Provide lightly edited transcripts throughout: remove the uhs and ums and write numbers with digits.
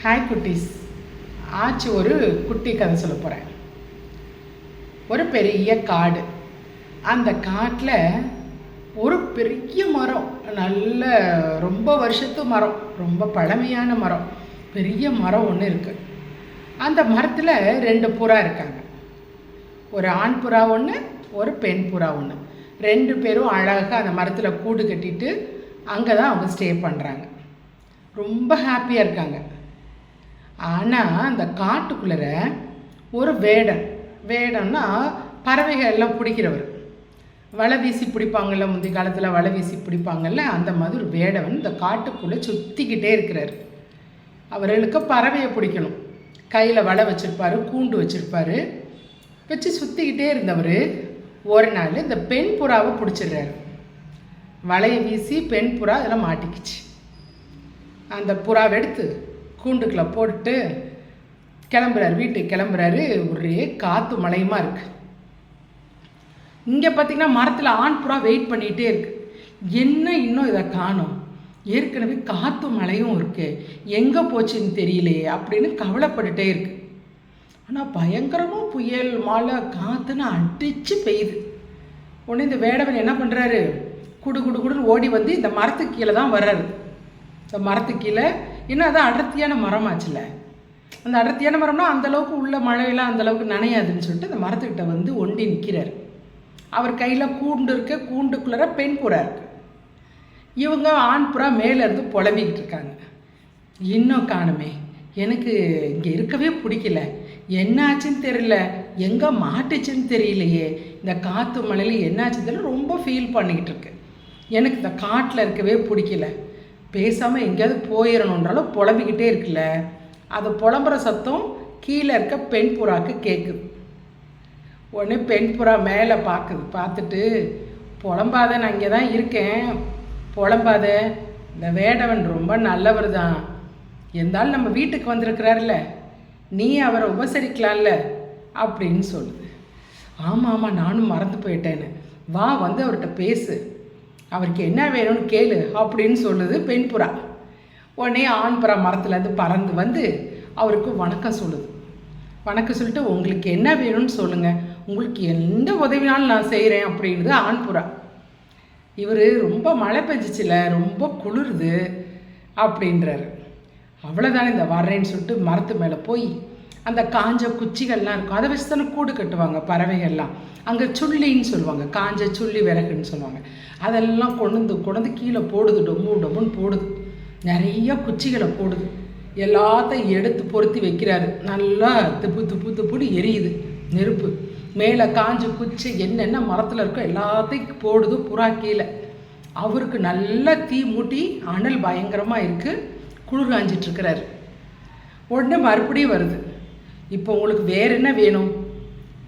Hi குட்டீஸ். ஆச்சு ஒரு குட்டி கதை சொல்ல போகிறேன். ஒரு பெரிய காடு. அந்த காட்டில் ஒரு பெரிய மரம், நல்ல ரொம்ப வருஷத்து மரம், ரொம்ப பழமையான மரம், பெரிய மரம் ஒன்று இருக்குது. அந்த மரத்தில் 2 புறா இருக்காங்க. ஒரு ஆண் புறா ஒன்று, ஒரு பெண் புறா ஒன்று. 2 பேரும் அழகாக அந்த மரத்தில் கூடு கட்டிட்டு அங்கே தான் அவங்க ஸ்டே பண்ணுறாங்க. ரொம்ப ஹாப்பியாக இருக்காங்க. ஆனால் அந்த காட்டுக்குள்ளே ஒரு வேடன்னா பறவைகள் எல்லாம் பிடிக்கிறவர், வலை வீசி பிடிப்பாங்கள்ல, முந்தைய காலத்தில் வலை வீசி பிடிப்பாங்கள்ல, அந்த மாதிரி ஒரு வேடவன் இந்த காட்டுக்குள்ளே சுற்றிக்கிட்டே இருக்கிறார். அவர்களுக்கு பறவையை பிடிக்கணும். கையில் வலை வச்சுருப்பார், கூண்டு வச்சுருப்பார், வச்சு சுற்றிக்கிட்டே இருந்தவர் ஒரு நாள் இந்த பெண் புறாவை பிடிச்சிடுறாரு. வலையை வீசி பெண் புறா அதெல்லாம் மாட்டிக்கிச்சு. அந்த புறாவை எடுத்து கூண்டுக்குள்ளே போட்டு வீட்டுக்கு கிளம்புறாரு. ஒரே காற்று மழையுமா இருக்குது. இங்கே பார்த்திங்கன்னா மரத்தில் ஆண் புறா வெயிட் பண்ணிகிட்டே இருக்கு. என்ன இன்னும் இதை காணோம், ஏற்கனவே காற்று மழையும் இருக்குது, எங்கே போச்சுன்னு தெரியலையே அப்படின்னு கவலைப்பட்டுட்டே இருக்கு. ஆனால் பயங்கரமாக புயல் மழை காற்றுன்னு அடித்து பெய்யுது. உடனே இந்த வேடவன் என்ன பண்ணுறாரு, குடுன்னு ஓடி வந்து இந்த மரத்துக்கு கீழே தான் வர்றாரு. இந்த மரத்துக்கு கீழே இன்னும் அதான் அடர்த்தியான மரமாச்சுல, அந்த அடர்த்தியான மரம்னா அந்தளவுக்கு உள்ள மழையெல்லாம் அந்தளவுக்கு நனையாதுன்னு சொல்லிட்டு அந்த மரத்துக்கிட்ட வந்து ஒண்டி நிற்கிறார். அவர் கையில் கூண்டு இருக்க, கூண்டுக்குள்ளே பெண் புறா இருக்கு. இவங்க ஆண் புறா மேலேருந்து புலம்பிக்கிட்டு இருக்காங்க. இன்னும் காணுமே, எனக்கு இங்கே இருக்கவே பிடிக்கல, என்ன ஆச்சுன்னு தெரியல, எங்கே மாட்டுச்சுன்னு தெரியலையே, இந்த காற்று மழையில் என்னாச்சுன்னு தெரியல, ரொம்ப ஃபீல் பண்ணிக்கிட்டு இருக்கு, எனக்கு இந்த காட்டில் இருக்கவே பிடிக்கல, பேசாமல் எங்கேயாவது போயிடணுன்றாலும் புலம்பிக்கிட்டே இருக்குல்ல. அது புலம்புற சத்தம் கீழே இருக்க பெண் புறாவுக்கு கேட்குது. உடனே பெண் புறா மேலே பார்த்துட்டு, புலம்பாத, நான் இங்கே தான் இருக்கேன், புலம்பாத, இந்த வேடவன் ரொம்ப நல்லவர் தான், இருந்தாலும் நம்ம வீட்டுக்கு வந்திருக்கிறாருல்ல, நீ அவரை உபசரிக்கலாம்ல அப்படின்னு சொல்லுது. ஆமாம், நானும் மறந்து போயிட்டேன்னு, வா வந்து அவர்கிட்ட பேசு, அவருக்கு என்ன வேணும்னு கேளு அப்படின்னு சொல்லுது பெண் புறா. உடனே ஆண் புறா மரத்துலேருந்து பறந்து வந்து அவருக்கு வணக்கம் சொல்லுது. வணக்கம் சொல்லிட்டு, உங்களுக்கு என்ன வேணும்னு சொல்லுங்கள், உங்களுக்கு எந்த உதவினாலும் நான் செய்கிறேன் அப்படின்றது ஆண் புறா. இவர் ரொம்ப மழை பெஞ்சிச்சில, ரொம்ப குளிருது அப்படின்றாரு. அவ்வளோதானே, இந்த வர்றேன்னு சொல்லிட்டு மரத்து மேலே போய் அந்த காஞ்ச குச்சிகள்லாம் இருக்கும், அதை வச்சு தானே கூடு கட்டுவாங்க பறவைகள்லாம். அங்கே சுள்ளின்னு சொல்லுவாங்க, காஞ்ச சுள்ளி விறகுன்னு சொல்லுவாங்க. அதெல்லாம் கொண்டு கீழே போடுது, டொம்முன்னு போடுது, நிறைய குச்சிகளை போடுது, எல்லாத்தையும் எடுத்து பொருத்தி வைக்கிறாரு. நல்லா துப்புன்னு எரியுது நெருப்பு. மேலே காஞ்ச குச்சி என்னென்ன மரத்தில் இருக்கோ எல்லாத்தையும் போடுது புறா கீழே. அவருக்கு நல்லா தீ மூட்டி அனல் பயங்கரமாக இருக்குது, குளிர் காஞ்சிட்ருக்கிறாரு. உடனே மறுபடியும் வருது, இப்போ உங்களுக்கு வேறு என்ன வேணும்,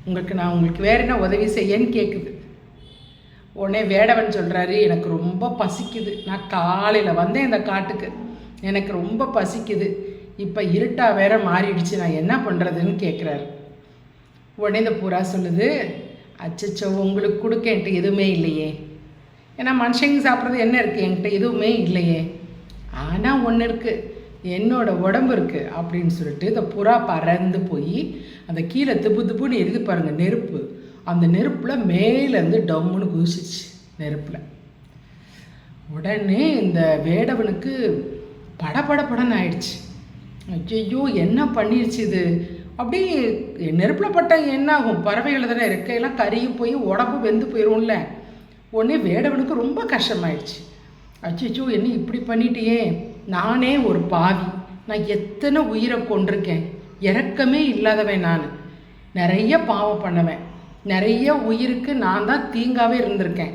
உங்களுக்கு வேறு என்ன உதவி செய்யன்னு கேட்குது. உடனே வேடவன் சொல்கிறாரு, எனக்கு ரொம்ப பசிக்குது, நான் காலையில் வந்தேன் இந்த காட்டுக்கு, எனக்கு ரொம்ப பசிக்குது, இப்போ இருட்டாக வேற மாறிடுச்சு, நான் என்ன பண்ணுறதுன்னு கேட்குறாரு. உடனே இந்த புறா சொல்லுது, அச்சச்சோ, உங்களுக்கு கொடுக்க என்கிட்ட எதுவுமே இல்லையே, ஏன்னா மனுஷங்க சாப்பிட்றது என்ன இருக்குது, என்கிட்ட எதுவுமே இல்லையே, ஆனால் ஒன்று இருக்குது, என்னோட உடம்பு இருக்குது அப்படின்னு சொல்லிட்டு இந்த புறா பறந்து போய் அந்த கீழே துப்புன்னு எரிது பாருங்கள் நெருப்பு. அந்த நெருப்பில் மேலேருந்து டம்முன்னு குதிச்சிச்சு நெருப்பில். உடனே இந்த வேடவனுக்கு படன்னு ஆயிடுச்சு. ஐயோ, என்ன பண்ணிடுச்சு இது, அப்படி நெருப்பில் பட்டால் என்ன ஆகும், பறவைகள் தானே இருக்கையெல்லாம் கறியும் போய் உடம்பு வெந்து போயிடும்ல. உடனே வேடவனுக்கு ரொம்ப கஷ்டமாயிடுச்சு. அச்சோ, என்ன இப்படி பண்ணிட்டியே, நானே ஒரு பாவி, நான் எத்தனை உயிரை கொண்டிருக்கேன், இரக்கமே இல்லாதவன், நான் நிறைய பாவம் பண்ணவேன், நிறைய உயிருக்கு நான் தான் தீங்காவே இருந்திருக்கேன்,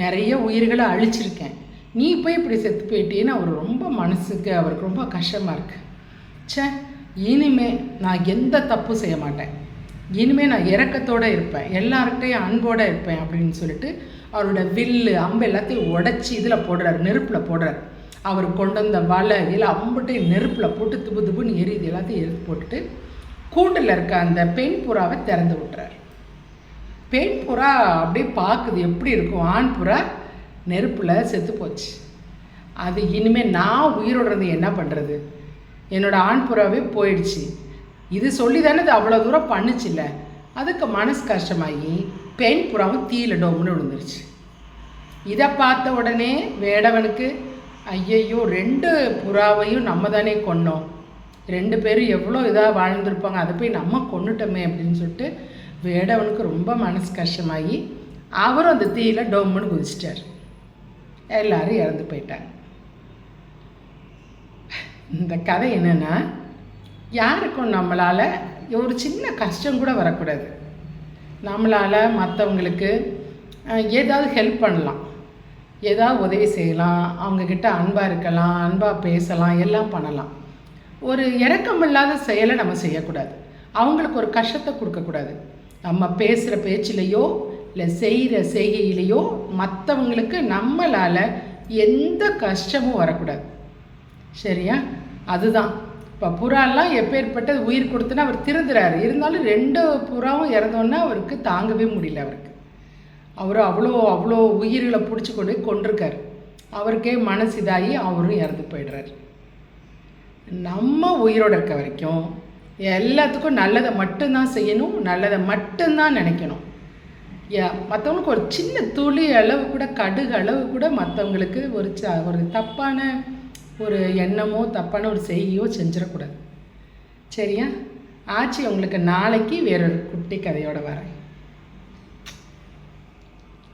நிறைய உயிர்களை அழிச்சிருக்கேன், நீ போய் இப்படி செத்து போயிட்டேன்னு அவர் ரொம்ப மனசுக்கு அவருக்கு ரொம்ப கஷ்டமாக இருக்குது. இனிமே நான் எந்த தப்பு செய்ய மாட்டேன், இனிமேல் நான் இரக்கத்தோடு இருப்பேன், எல்லார்கிட்டையும் அன்போடு இருப்பேன் அப்படின்னு சொல்லிட்டு அவரோட வில்லு அம்பு எல்லாத்தையும் உடச்சி இதில் போடுறாரு, நெருப்பில் போடுறாரு. அவர் கொண்டு வந்த வலை இதில் அம்புட்டையும் நெருப்பில் போட்டு துப்புன்னு எரியுது, எல்லாத்தையும் எடுத்து போட்டுட்டு கூண்டில் இருக்க அந்த பெண் புறாவை திறந்து விட்டுறாரு. பெண் புறா அப்படியே பார்க்குது எப்படி இருக்கும், ஆண் புறா நெருப்பில் செத்து போச்சு. அது இனிமேல் நான் உயிரோடுறது என்ன பண்ணுறது, என்னோடய ஆண் புறாவே போயிடுச்சு. இது சொல்லி தானே அது அவ்வளோ தூரம் பண்ணுச்சுல்ல. அதுக்கு மனசு கஷ்டமாகி பெண் புறாவும் தீயில டோம்னு விழுந்துருச்சு. இதை பார்த்த உடனே வேடவனுக்கு ஐயையோ 2 புறாவையும் நம்ம தானே கொன்னோம், 2 பேரும் எவ்வளோ இதாக வாழ்ந்துருப்பாங்க, அதை போய் நம்ம கொண்டுட்டோமே அப்படின்னு சொல்லிட்டு வேடவனுக்கு ரொம்ப மனசு கஷ்டமாகி அவரும் அந்த தீயில டோம்னு குதிச்சிட்டார். எல்லாரும் இறந்து போயிட்டாங்க. இந்த கதை என்னென்னா, யாருக்கும் நம்மளால் ஒரு சின்ன கஷ்டம் கூட வரக்கூடாது. நம்மளால் மற்றவங்களுக்கு ஏதாவது ஹெல்ப் பண்ணலாம், ஏதாவது உதவி செய்யலாம், அவங்கக்கிட்ட அன்பாக இருக்கலாம், அன்பாக பேசலாம், எல்லாம் பண்ணலாம். ஒரு இரக்கமில்லாத செயலை நம்ம செய்யக்கூடாது. அவங்களுக்கு ஒரு கஷ்டத்தை கொடுக்கக்கூடாது. நம்ம பேசுகிற பேச்சிலையோ இல்லை செய்கிற செய்கையிலையோ மற்றவங்களுக்கு நம்மளால் எந்த கஷ்டமும் வரக்கூடாது. சரியா? அதுதான் இப்போ புறாலாம் எப்பேற்பட்டது உயிர் கொடுத்துன்னா அவர் திருந்துறாரு. இருந்தாலும் 2 புறாவும் இறந்தோன்னா அவருக்கு தாங்கவே முடியல. அவர் அவ்வளோ உயிர்களை பிடிச்சி கொண்டு கொண்டிருக்கார். அவருக்கே மனசு இதாகி அவரும் இறந்து போயிடுறாரு. நம்ம உயிரோடு இருக்க வரைக்கும் எல்லாத்துக்கும் நல்லதை மட்டும்தான் செய்யணும், நல்லதை மட்டும்தான் நினைக்கணும். மற்றவங்களுக்கு ஒரு சின்ன துளி அளவு கூட, கடுகு அளவு கூட மற்றவங்களுக்கு ஒரு தப்பான ஒரு எண்ணமோ தப்பான ஒரு செய்கையோ செஞ்சிடக்கூடாது. சரியா? ஆச்சு. உங்களுக்கு நாளைக்கு வேறொரு குட்டி கதையோடு வரேன்.